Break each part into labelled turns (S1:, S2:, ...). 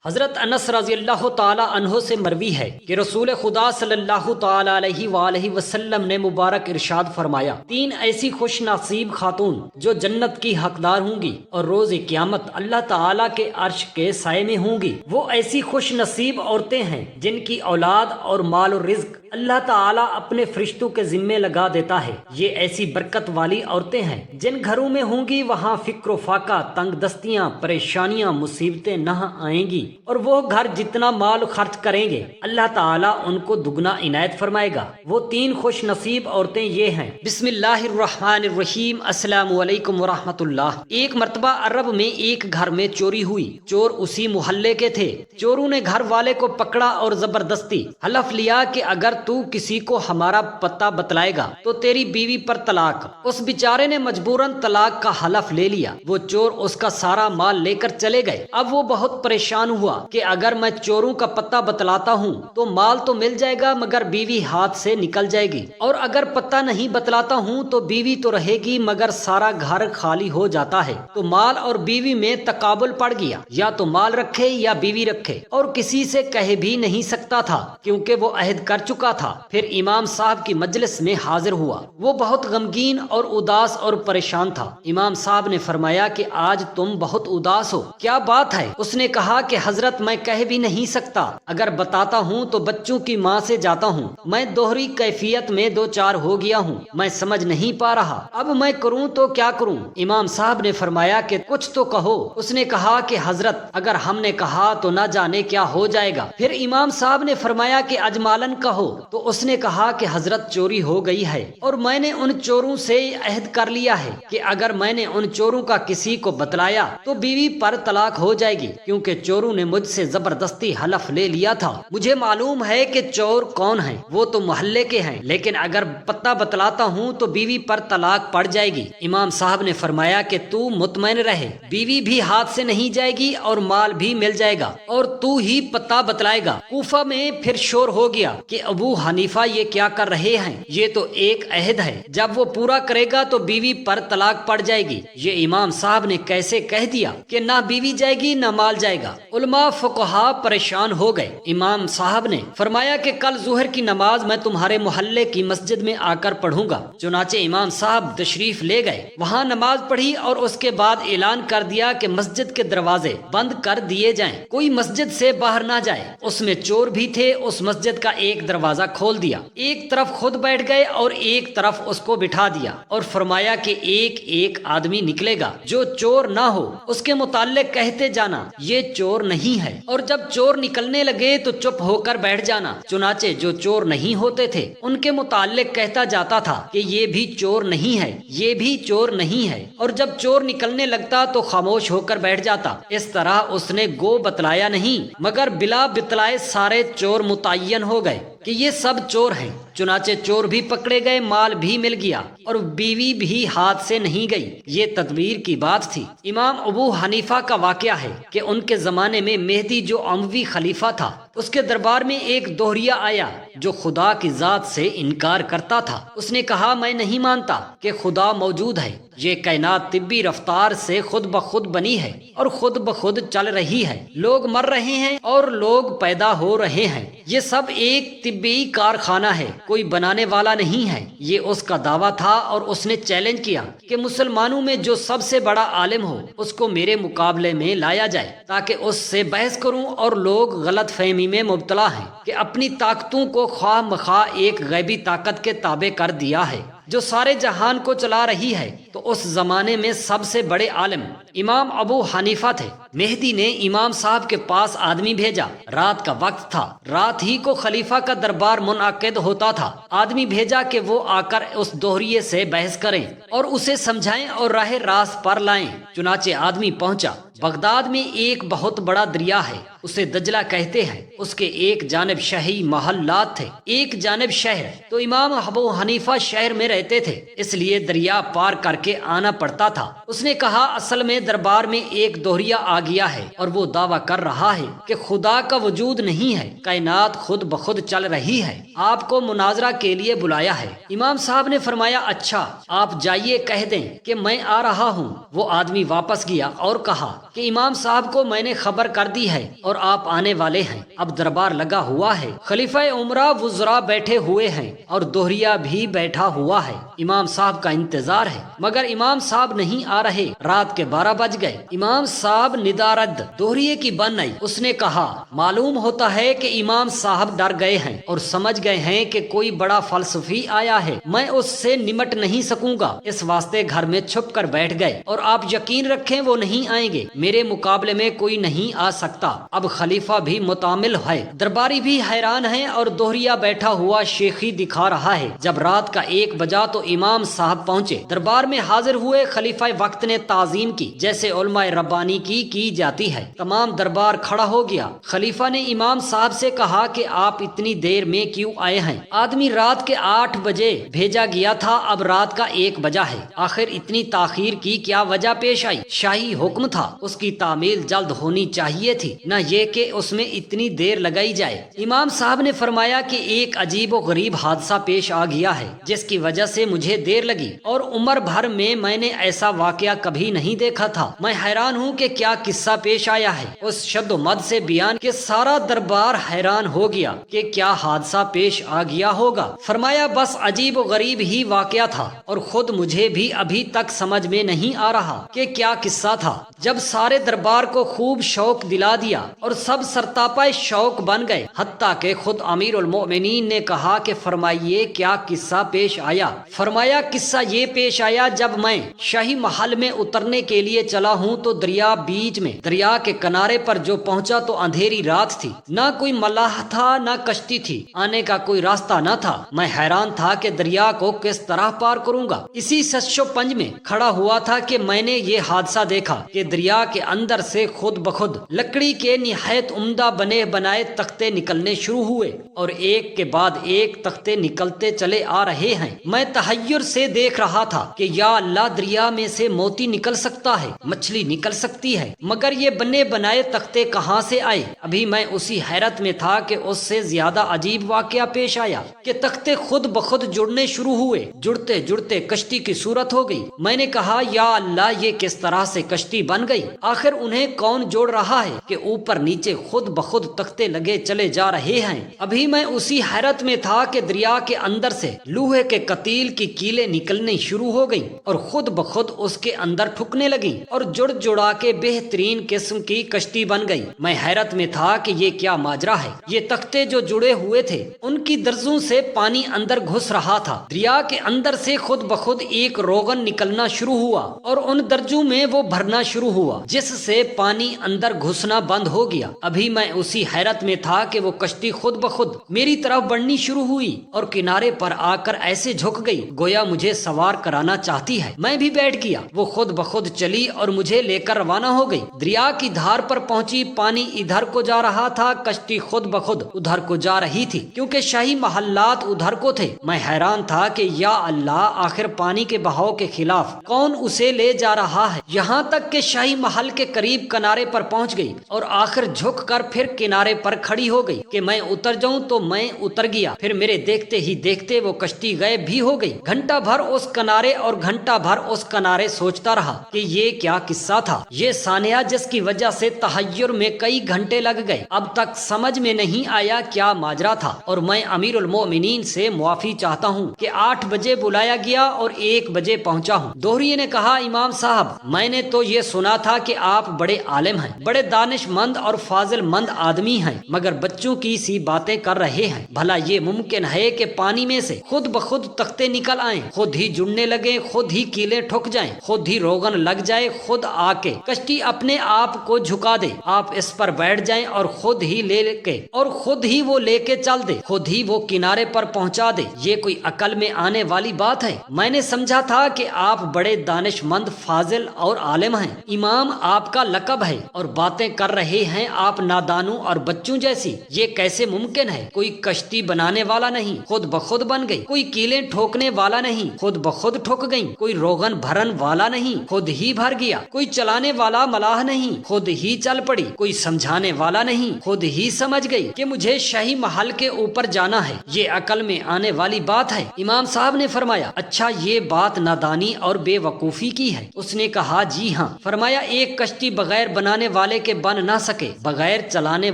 S1: حضرت انس رضی اللہ تعالی عنہ سے مروی ہے کہ رسول خدا صلی اللہ تعالی علیہ وآلہ وسلم نے مبارک ارشاد فرمایا، تین ایسی خوش نصیب خاتون جو جنت کی حقدار ہوں گی اور روز قیامت اللہ تعالی کے عرش کے سائے میں ہوں گی، وہ ایسی خوش نصیب عورتیں ہیں جن کی اولاد اور مال و رزق اللہ تعالی اپنے فرشتوں کے ذمے لگا دیتا ہے۔ یہ ایسی برکت والی عورتیں ہیں جن گھروں میں ہوں گی وہاں فکر و فاقہ، تنگ دستیاں، پریشانیاں، مصیبتیں نہ آئیں گی، اور وہ گھر جتنا مال خرچ کریں گے اللہ تعالیٰ ان کو دگنا عنایت فرمائے گا۔ وہ تین خوش نصیب عورتیں یہ ہیں۔ بسم اللہ الرحمن الرحیم۔ السلام علیکم ورحمۃ اللہ۔ ایک مرتبہ عرب میں ایک گھر میں چوری ہوئی۔ چور اسی محلے کے تھے۔ چوروں نے گھر والے کو پکڑا اور زبردستی حلف لیا کہ اگر تو کسی کو ہمارا پتہ بتلائے گا تو تیری بیوی پر طلاق۔ اس بیچارے نے مجبوراً طلاق کا حلف لے لیا۔ وہ چور اس کا سارا مال لے کر چلے گئے۔ اب وہ بہت پریشان ہوا کہ اگر میں چوروں کا پتہ بتلاتا ہوں تو مال تو مل جائے گا مگر بیوی ہاتھ سے نکل جائے گی، اور اگر پتہ نہیں بتلاتا ہوں تو بیوی تو رہے گی مگر سارا گھر خالی ہو جاتا ہے۔ تو مال اور بیوی میں تقابل پڑ گیا، یا تو مال رکھے یا بیوی رکھے، اور کسی سے کہہ بھی نہیں سکتا تھا کیونکہ وہ عہد کر چکا تھا۔ پھر امام صاحب کی مجلس میں حاضر ہوا۔ وہ بہت غمگین اور اداس اور پریشان تھا۔ امام صاحب نے فرمایا کہ آج تم بہت اداس ہو، کیا بات ہے؟ اس نے کہا کہ حضرت میں کہہ بھی نہیں سکتا، اگر بتاتا ہوں تو بچوں کی ماں سے جاتا ہوں، میں دوہری کیفیت میں دو چار ہو گیا ہوں، میں سمجھ نہیں پا رہا، اب میں کروں تو کیا کروں؟ امام صاحب نے فرمایا کہ کچھ تو کہو۔ اس نے کہا کہ حضرت اگر ہم نے کہا تو نہ جانے کیا ہو جائے گا۔ پھر امام صاحب نے فرمایا کہ اجمالن کہو۔ تو اس نے کہا کہ حضرت چوری ہو گئی ہے اور میں نے ان چوروں سے عہد کر لیا ہے کہ اگر میں نے ان چوروں کا کسی کو بتلایا تو بیوی پر طلاق ہو جائے گی، کیونکہ چوروں نے مجھ سے زبردستی حلف لے لیا تھا۔ مجھے معلوم ہے کہ چور کون ہیں، وہ تو محلے کے ہیں، لیکن اگر پتہ بتلاتا ہوں تو بیوی پر طلاق پڑ جائے گی۔ امام صاحب نے فرمایا کہ تو مطمئن رہے، بیوی بھی ہاتھ سے نہیں جائے گی اور مال بھی مل جائے گا، اور تو ہی پتہ بتلائے گا۔ کوفہ میں پھر شور ہو گیا کہ ابو حنیفہ یہ کیا کر رہے ہیں، یہ تو ایک عہد ہے، جب وہ پورا کرے گا تو بیوی پر طلاق پڑ جائے گی۔ یہ امام صاحب نے کیسے کہہ دیا کہ نہ بیوی جائے گی نہ مال جائے گا؟ علماء فقہا پریشان ہو گئے۔ امام صاحب نے فرمایا کہ کل ظہر کی نماز میں تمہارے محلے کی مسجد میں آ کر پڑھوں گا۔ چنانچہ امام صاحب تشریف لے گئے، وہاں نماز پڑھی اور اس کے بعد اعلان کر دیا کہ مسجد کے دروازے بند کر دیے جائیں، کوئی مسجد سے باہر نہ جائے۔ اس میں چور بھی تھے، اس مسجد کا ایک دروازہ کھول دیا، ایک طرف خود بیٹھ گئے اور ایک طرف اس کو بٹھا دیا، اور فرمایا کہ ایک ایک آدمی نکلے گا جو چور نہ ہو اس کے متعلق کہتے جانا یہ چور نہیں ہے، اور جب چور نکلنے لگے تو چپ ہو کر بیٹھ جانا۔ چنانچہ جو چور نہیں ہوتے تھے ان کے متعلق کہتا جاتا تھا کہ یہ بھی چور نہیں ہے، یہ بھی چور نہیں ہے، اور جب چور نکلنے لگتا تو خاموش ہو کر بیٹھ جاتا۔ اس طرح اس نے گو بتلایا نہیں مگر بلا بتلائے سارے چور متعین ہو گئے کہ یہ سب چور ہیں۔ چنانچہ چور بھی پکڑے گئے، مال بھی مل گیا، اور بیوی بھی ہاتھ سے نہیں گئی۔ یہ تدبیر کی بات تھی۔ امام ابو حنیفہ کا واقعہ ہے کہ ان کے زمانے میں مہدی جو اموی خلیفہ تھا، اس کے دربار میں ایک دوہریہ آیا جو خدا کی ذات سے انکار کرتا تھا۔ اس نے کہا میں نہیں مانتا کہ خدا موجود ہے، یہ کائنات طبی رفتار سے خود بخود بنی ہے اور خود بخود چل رہی ہے، لوگ مر رہے ہیں اور لوگ پیدا ہو رہے ہیں، یہ سب ایک طبی کارخانہ ہے، کوئی بنانے والا نہیں ہے۔ یہ اس کا دعویٰ تھا، اور اس نے چیلنج کیا کہ مسلمانوں میں جو سب سے بڑا عالم ہو اس کو میرے مقابلے میں لایا جائے تاکہ اس سے بحث کروں، اور لوگ غلط فہمی میں مبتلا ہیں کہ اپنی طاقتوں کو خواہ مخواہ ایک غیبی طاقت کے تابع کر دیا ہے جو سارے جہان کو چلا رہی ہے۔ تو اس زمانے میں سب سے بڑے عالم امام ابو حنیفہ تھے۔ مہدی نے امام صاحب کے پاس آدمی بھیجا، رات کا وقت تھا، رات ہی کو خلیفہ کا دربار منعقد ہوتا تھا۔ آدمی بھیجا کہ وہ آ کر اس دوہریے سے بحث کریں اور اسے سمجھائیں اور راہ راست پر لائیں۔ چنانچہ آدمی پہنچا۔ بغداد میں ایک بہت بڑا دریا ہے، اسے دجلہ کہتے ہیں، اس کے ایک جانب شہری محلات تھے، ایک جانب شہر۔ تو امام ابو حنیفہ شہر میں رہتے تھے، اس لیے دریا پار کر کے آنا پڑتا تھا۔ اس نے کہا اصل میں دربار میں ایک دوہریہ آ گیا ہے اور وہ دعویٰ کر رہا ہے کہ خدا کا وجود نہیں ہے، کائنات خود بخود چل رہی ہے، آپ کو مناظرہ کے لیے بلایا ہے۔ امام صاحب نے فرمایا اچھا آپ جائیے کہہ دیں کہ میں آ رہا ہوں۔ وہ آدمی واپس گیا اور کہا کہ امام صاحب کو میں نے خبر کر دی ہے اور آپ آنے والے ہیں، اب دربار لگا ہوا ہے، خلیفہ عمرہ وزراء بیٹھے ہوئے ہیں اور دوہریہ بھی بیٹھا ہوا ہے، امام صاحب کا انتظار ہے، مگر امام صاحب نہیں آ رہے۔ رات کے 12 بج گئے، امام صاحب ندارد دوہریے کی بن آئی۔ اس نے کہا معلوم ہوتا ہے کہ امام صاحب ڈر گئے ہیں اور سمجھ گئے ہیں کہ کوئی بڑا فلسفی آیا ہے، میں اس سے نمٹ نہیں سکوں گا، اس واسطے گھر میں چھپ کر بیٹھ گئے، اور آپ یقین رکھیں وہ نہیں آئیں گے، میرے مقابلے میں کوئی نہیں آ سکتا۔ اب خلیفہ بھی متعامل ہے، درباری بھی حیران ہیں اور دوہریہ بیٹھا ہوا شیخی دکھا رہا ہے۔ جب رات کا 1 بجا تو امام صاحب پہنچے، دربار میں حاضر ہوئے، خلیفہ وقت نے تعظیم کی جیسے علماء ربانی کی جاتی ہے، تمام دربار کھڑا ہو گیا۔ خلیفہ نے امام صاحب سے کہا کہ آپ اتنی دیر میں کیوں آئے ہیں؟ آدمی رات کے 8 بجے بھیجا گیا تھا، اب رات کا 1 بجا ہے، آخر اتنی تاخیر کی کیا وجہ پیش آئی؟ شاہی حکم تھا، اس کی تعمیل جلد ہونی چاہیے تھی، نہ یہ کہ اس میں اتنی دیر لگائی جائے۔ امام صاحب نے فرمایا کہ ایک عجیب و غریب حادثہ پیش آ گیا ہے جس کی وجہ سے مجھے دیر لگی، اور عمر بھر میں نے ایسا واقعہ کبھی نہیں دیکھا تھا، میں حیران ہوں کہ کیا قصہ پیش آیا ہے۔ اس شد و مد سے بیان کہ سارا دربار حیران ہو گیا کہ کیا حادثہ پیش آ گیا ہوگا۔ فرمایا بس عجیب و غریب ہی واقعہ تھا، اور خود مجھے بھی ابھی تک سمجھ میں نہیں آ رہا کہ کیا قصہ تھا۔ جب سارے دربار کو خوب شوق دلا دیا اور سب سرتاپا شوق بن گئے، حتیٰ کہ خود امیر المؤمنین نے کہا کہ فرمائیے کیا قصہ پیش آیا؟ فرمایا قصہ یہ پیش آیا، جب میں شاہی محل میں اترنے کے لیے چلا ہوں تو دریا بیچ میں، دریا کے کنارے پر جو پہنچا تو اندھیری رات تھی، نہ کوئی ملاح تھا نہ کشتی تھی، آنے کا کوئی راستہ نہ تھا، میں حیران تھا کہ دریا کو کس طرح پار کروں گا۔ اسی 705 میں کھڑا ہوا تھا کہ میں نے یہ حادثہ دیکھا کہ دریا کے اندر سے خود بخود لکڑی کے نہایت عمدہ بنے بنائے تختے نکلنے شروع ہوئے، اور ایک کے بعد ایک تختے نکلتے چلے آ رہے ہیں۔ میں تحیر سے دیکھ رہا تھا کہ یا اللہ، دریا میں سے موتی نکل سکتا ہے، مچھلی نکل سکتی ہے، مگر یہ بنے بنائے تختے کہاں سے آئے؟ ابھی میں اسی حیرت میں تھا کہ اس سے زیادہ عجیب واقعہ پیش آیا کہ تختے خود بخود جڑنے شروع ہوئے، جڑتے جڑتے کشتی کی صورت ہو گئی۔ میں نے کہا یا اللہ، یہ کس طرح سے کشتی بن گئی؟ آخر انہیں کون جوڑ رہا ہے کہ اوپر نیچے خود بخود تختے لگے چلے جا رہے ہیں؟ ابھی میں اسی حیرت میں تھا کہ دریا کے اندر سے لوہے کے قتیل کی کیلیں نکلنی شروع ہو گئیں اور خود بخود اس کے اندر ٹھکنے لگیں اور جڑ جڑا کے بہترین قسم کی کشتی بن گئی۔ میں حیرت میں تھا کہ یہ کیا ماجرا ہے؟ یہ تختے جو جڑے ہوئے تھے ان کی درزوں سے پانی اندر گھس رہا تھا، دریا کے اندر سے خود بخود ایک روغن نکلنا شروع ہوا اور ان درجوں میں وہ بھرنا شروع ہوا جس سے پانی اندر گھسنا بند ہو گیا۔ ابھی میں اسی حیرت میں تھا کہ وہ کشتی خود بخود میری طرف بڑھنی شروع ہوئی اور کنارے پر آ کر ایسے جھک گئی گویا مجھے سوار کرانا چاہتی ہے۔ میں بھی بیٹھ گیا، وہ خود بخود چلی اور مجھے لے کر روانہ ہو گئی۔ دریا کی دھار پر پہنچی، پانی ادھر کو جا رہا تھا، کشتی خود بخود ادھر کو جا رہی تھی کیونکہ شاہی محلات ادھر کو تھے۔ میں حیران تھا کہ یا اللہ، آخر پانی کے بہاؤ کے خلاف کون اسے لے جا رہا ہے؟ یہاں تک کہ شاہی محل کے قریب کنارے پر پہنچ گئی اور آخر جھک کر پھر کنارے پر کھڑی ہو گئی کہ میں اتر جاؤں، تو میں اتر گیا۔ پھر میرے دیکھتے ہی دیکھتے وہ کشتی غائب بھی ہو گئی۔ گھنٹہ بھر اس کنارے اور گھنٹہ بھر اس کنارے سوچتا رہا کہ یہ کیا قصہ تھا، یہ سانحہ جس کی وجہ سے تحیر میں کئی گھنٹے لگ گئے، اب تک سمجھ میں نہیں آیا کیا ماجرا تھا۔ اور میں امیر المؤمنین سے معافی چاہتا ہوں کہ 8 بجے بلایا گیا اور 1 بجے پہنچا ہوں۔ دوہریے نے کہا امام صاحب، میں نے تو یہ سنا تھا کہ آپ بڑے عالم ہیں، بڑے دانش مند اور فاضل مند آدمی ہیں، مگر بچوں کی سی باتیں کر رہے ہیں۔ بھلا یہ ممکن ہے کہ پانی میں سے خود بخود تختے نکل آئیں، خود ہی جڑنے لگیں، خود ہی کیلیں ٹھک جائیں، خود ہی روغن لگ جائے، خود آ کے کشتی اپنے آپ کو جھکا دے، آپ اس پر بیٹھ جائیں اور خود ہی وہ لے کے چل دے، خود ہی وہ کنارے پر پہنچا دے؟ یہ کوئی عقل میں آنے والی بات ہے؟ میں نے سمجھا تھا کہ آپ بڑے دانش مند، فاضل اور عالم ہیں، امام آپ کا لقب ہے، اور باتیں کر رہے ہیں آپ نادانوں اور بچوں جیسی۔ یہ کیسے ممکن ہے؟ کوئی کشتی بنانے والا نہیں، خود بخود بن گئی، کوئی کیلیں ٹھوکنے والا نہیں، خود بخود ٹھک گئیں، کوئی روغن بھرن والا نہیں، خود ہی بھر گیا، کوئی چلانے والا ملاح نہیں، خود ہی چل پڑی، کوئی سمجھانے والا نہیں، خود ہی سمجھ گئی کہ مجھے شاہی محل کے اوپر جانا ہے۔ یہ عقل میں آنے والی بات ہے؟ امام صاحب نے فرمایا اچھا، یہ بات نادانی اور بے وقوفی کی ہے؟ اس نے کہا جی ہاں۔ فرمایا ایک کشتی بغیر بنانے والے کے بن نہ سکے، بغیر چلانے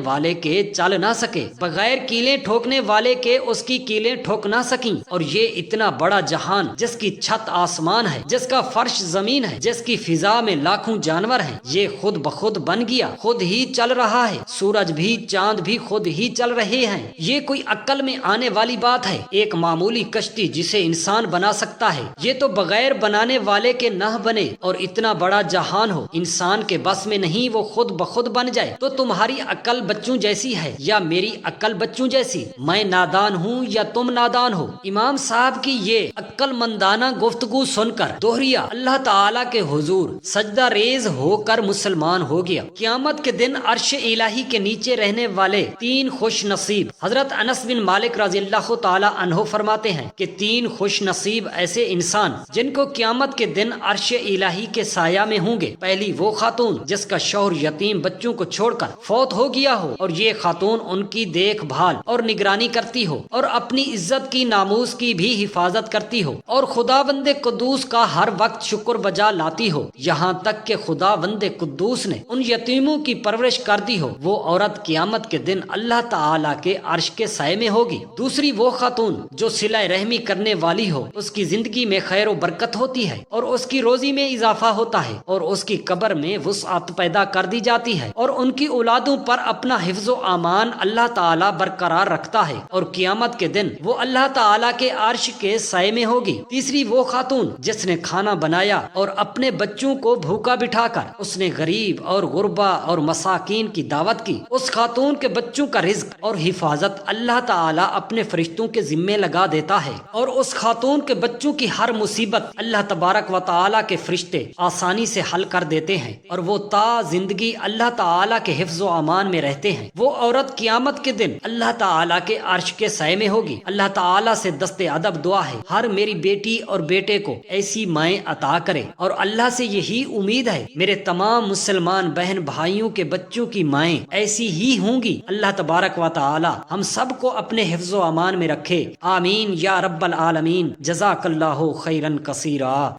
S1: والے کے چل نہ سکے، بغیر کیلیں ٹھوکنے والے کے اس کی کیلیں ٹھوک نہ سکیں، اور یہ اتنا بڑا جہان جس کی چھت آسمان ہے، جس کا فرش زمین ہے، جس کی فضا میں لاکھوں جانور ہیں، یہ خود بخود بن گیا، خود ہی چل رہا ہے، سورج بھی چاند بھی خود ہی چل رہے ہیں۔ یہ کوئی عقل میں آنے والی بات ہے؟ ایک معمولی کشتی جسے انسان بنا سکتا ہے، یہ تو بغیر بنانے والے کے نہ بنے، اور اتنا بڑا جہان ہو، انسان کے بس میں نہیں وہ خود بخود بن جائے۔ تو تمہاری عقل بچوں جیسی ہے یا میری عقل بچوں جیسی؟ میں نادان ہوں یا تم نادان ہو؟ امام صاحب کی یہ عقل مندانہ گفتگو سن کر دوہریا اللہ تعالیٰ کے حضور سجدہ ریز ہو کر مسلمان ہو گیا۔ قیامت کے دن عرش الہی کے نیچے رہنے والے تین خوش نصیب، حضرت انس بن مالک رضی اللہ تعالی عنہ فرماتے ہیں کہ تین خوش نصیب ایسے انسان جن کو قیامت کے دن عرش الہی کے سایہ میں ہوں گے۔ پہلی وہ خاتون جس کا شوہر یتیم بچوں کو چھوڑ کر فوت ہو گیا ہو، اور یہ خاتون ان کی دیکھ بھال اور نگرانی کرتی ہو، اور اپنی عزت کی ناموس کی بھی حفاظت کرتی ہو، اور خداوند قدوس کا ہر وقت شکر بجا لاتی ہو، یہاں تک کہ خداوند قدوس نے ان یتیموں کی پرورش کر دی ہو۔ وہ عورت قیامت کے دن اللہ تعالی کے عرش کے سائے میں ہوگی۔ دوسری وہ خاتون جو صلہ رحمی کرنے والی ہو، اس کی زندگی میں خیر و برکت ہوتی ہے، اور اس کی روزی میں اضافہ ہوتا ہے، اور اس کی قبر میں وسعت پیدا کر دی جاتی ہے، اور ان کی اولادوں پر اپنا حفظ و امان اللہ تعالی برقرار رکھتا ہے، اور قیامت کے دن وہ اللہ تعالی کے عرش کے سائے میں ہوگی۔ تیسری وہ خاتون جس نے کھانا بنایا اور اپنے بچوں کو بھوکا بٹھا کر اس نے غریب اور غربا اور مساکین کی دعوت کی، اس خاتون کے بچوں کا رزق اور حفاظت اللہ تعالی اپنے فرشتوں کے ذمے لگا دیتا ہے، اور اس خاتون کے بچوں کی ہر مصیبت اللہ تبارک و تعالی کے فرشتے آسانی سے حل کر دیتے ہیں، اور وہ تا زندگی اللہ تعالی کے حفظ و امان میں رہتے ہیں۔ وہ عورت قیامت کے دن اللہ تعالی کے عرش کے سائے میں ہوگی۔ اللہ تعالی سے دست ادب دعا ہے ہر میری بیٹی اور بیٹے کو ایسی مائیں عطا کرے، اور اللہ سے یہی امید ہے میرے تمام مسلمان بہن بھائیوں کے بچوں کی مائیں ایسی ہی ہوں گی۔ اللہ تبارک و تعالی ہم سب کو اپنے حفظ و امان میں رکھے، آمین یا رب العالمین۔ جزاک اللہ خیرا کثیرا۔